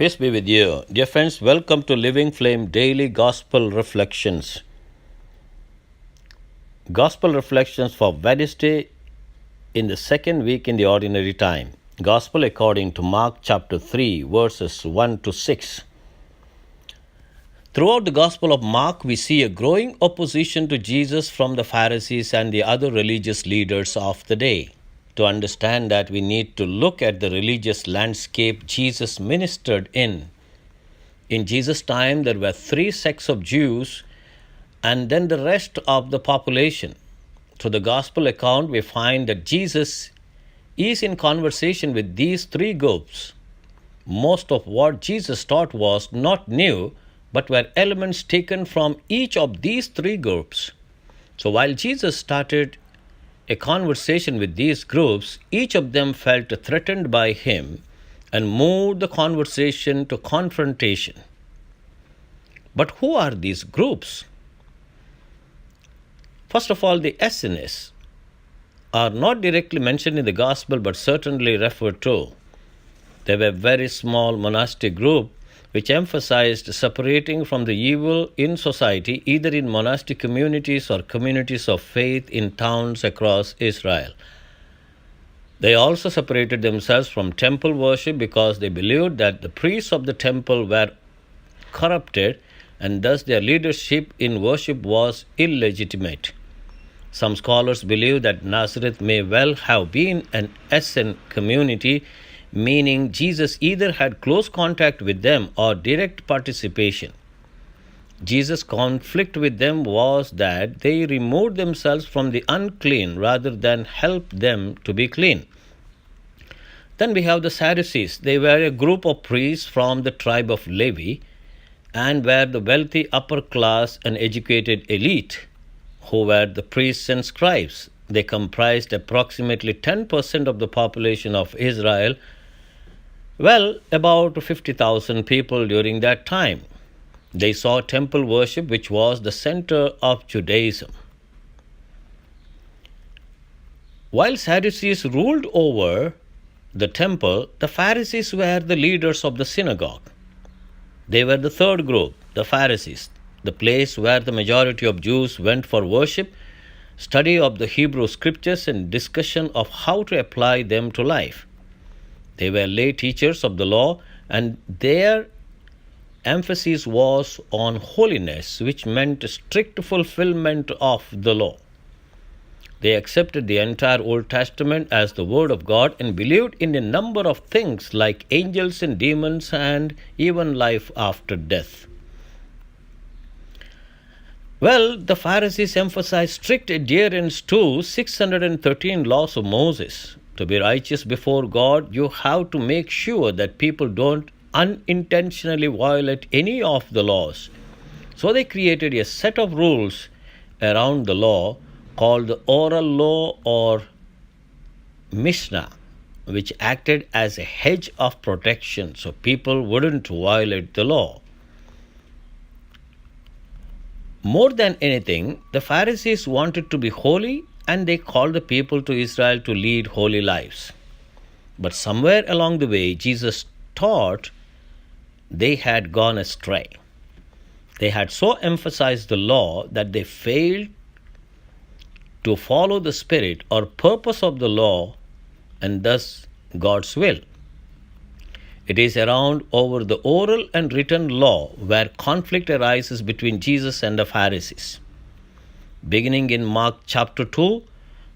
Peace be with you. Dear friends, welcome to Living Flame Daily Gospel Reflections. Gospel Reflections for Wednesday in the second week in the Ordinary Time. Gospel according to Mark chapter 3, verses 1 to 6. Throughout the Gospel of Mark, we see a growing opposition to Jesus from the Pharisees and the other religious leaders of the day. To understand that, we need to look at the religious landscape Jesus ministered in. In Jesus' time, there were three sects of Jews and then the rest of the population. Through the Gospel account, we find that Jesus is in conversation with these three groups. Most of what Jesus taught was not new, but were elements taken from each of these three groups. So while Jesus started a conversation with these groups, each of them felt threatened by him and moved the conversation to confrontation. But who are these groups? First of all, the Essenes are not directly mentioned in the Gospel but certainly referred to. They were a very small monastic group which emphasized separating from the evil in society, either in monastic communities or communities of faith in towns across Israel. They also separated themselves from temple worship because they believed that the priests of the temple were corrupted and thus their leadership in worship was illegitimate. Some scholars believe that Nazareth may well have been an Essene community, meaning Jesus either had close contact with them or direct participation. Jesus' conflict with them was that they removed themselves from the unclean rather than help them to be clean. Then we have the Sadducees. They were a group of priests from the tribe of Levi and were the wealthy upper class and educated elite who were the priests and scribes. They comprised approximately 10% of the population of Israel, about 50,000 people during that time. They saw temple worship, which was the center of Judaism. While Sadducees ruled over the temple, the Pharisees were the leaders of the synagogue. They were the third group, the Pharisees, the place where the majority of Jews went for worship, study of the Hebrew scriptures, and discussion of how to apply them to life. They were lay teachers of the law, and their emphasis was on holiness, which meant strict fulfillment of the law. They accepted the entire Old Testament as the Word of God and believed in a number of things like angels and demons and even life after death. The Pharisees emphasized strict adherence to 613 laws of Moses. To be righteous before God, you have to make sure that people don't unintentionally violate any of the laws. So they created a set of rules around the law called the oral law or Mishnah, which acted as a hedge of protection so people wouldn't violate the law. More than anything, the Pharisees wanted to be holy, and they called the people to Israel to lead holy lives. But somewhere along the way, Jesus taught they had gone astray. They had so emphasized the law that they failed to follow the spirit or purpose of the law and thus God's will. It is around over the oral and written law where conflict arises between Jesus and the Pharisees. Beginning in Mark chapter 2,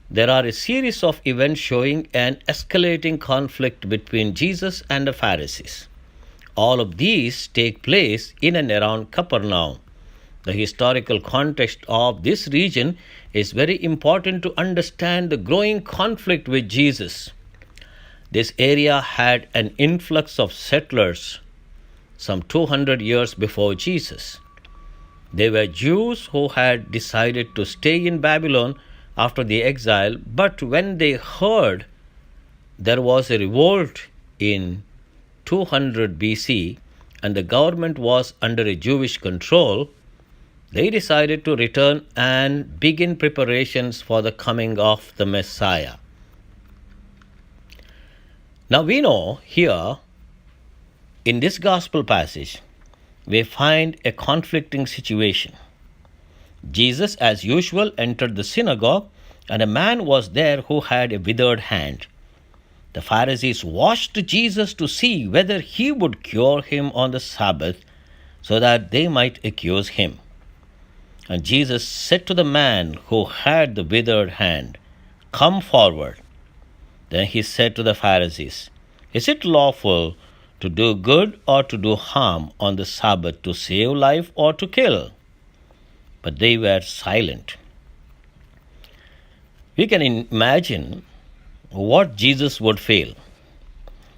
there are a series of events showing an escalating conflict between Jesus and the Pharisees. All of these take place in and around Capernaum. The historical context of this region is very important to understand the growing conflict with Jesus. This area had an influx of settlers some 200 years before Jesus. They were Jews who had decided to stay in Babylon after the exile, but when they heard there was a revolt in 200 BC and the government was under a Jewish control, they decided to return and begin preparations for the coming of the Messiah. Now we know here In this gospel passage, we find a conflicting situation. Jesus, as usual, entered the synagogue, and a man was there who had a withered hand. The Pharisees watched Jesus to see whether he would cure him on the Sabbath so that they might accuse him. And Jesus said to the man who had the withered hand, "Come forward." Then he said to the Pharisees, "Is it lawful to do good or to do harm on the Sabbath, to save life or to kill?" But they were silent. We can imagine what Jesus would feel.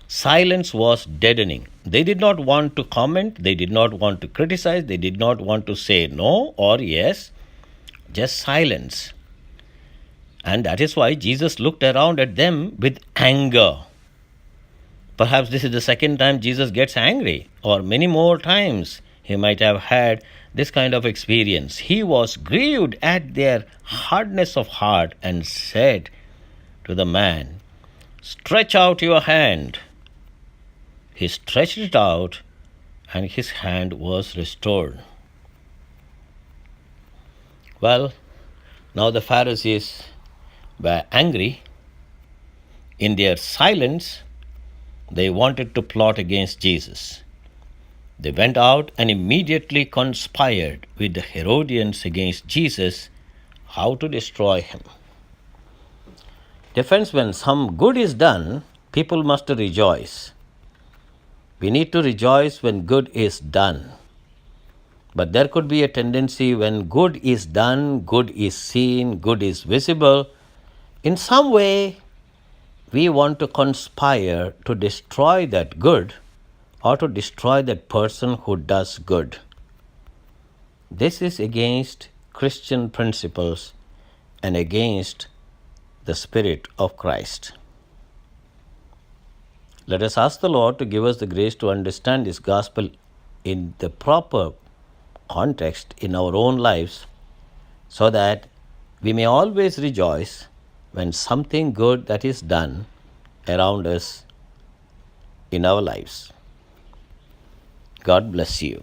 Silence was deadening. They did not want to comment, they did not want to criticize, they did not want to say no or yes, just silence. And that is why Jesus looked around at them with anger. Perhaps this is the second time Jesus gets angry, or many more times he might have had this kind of experience. He was grieved at their hardness of heart and said to the man, "Stretch out your hand." He stretched it out, and his hand was restored. Well, now the Pharisees were angry. In their silence, they wanted to plot against Jesus. They went out and immediately conspired with the Herodians against Jesus, how to destroy him. Dear friends, when some good is done, people must rejoice. We need to rejoice when good is done. But there could be a tendency when good is done, good is seen, good is visible, in some way we want to conspire to destroy that good or to destroy that person who does good. This is against Christian principles and against the Spirit of Christ. Let us ask the Lord to give us the grace to understand this gospel in the proper context in our own lives, so that we may always rejoice when something good that is done around us in our lives. God bless you.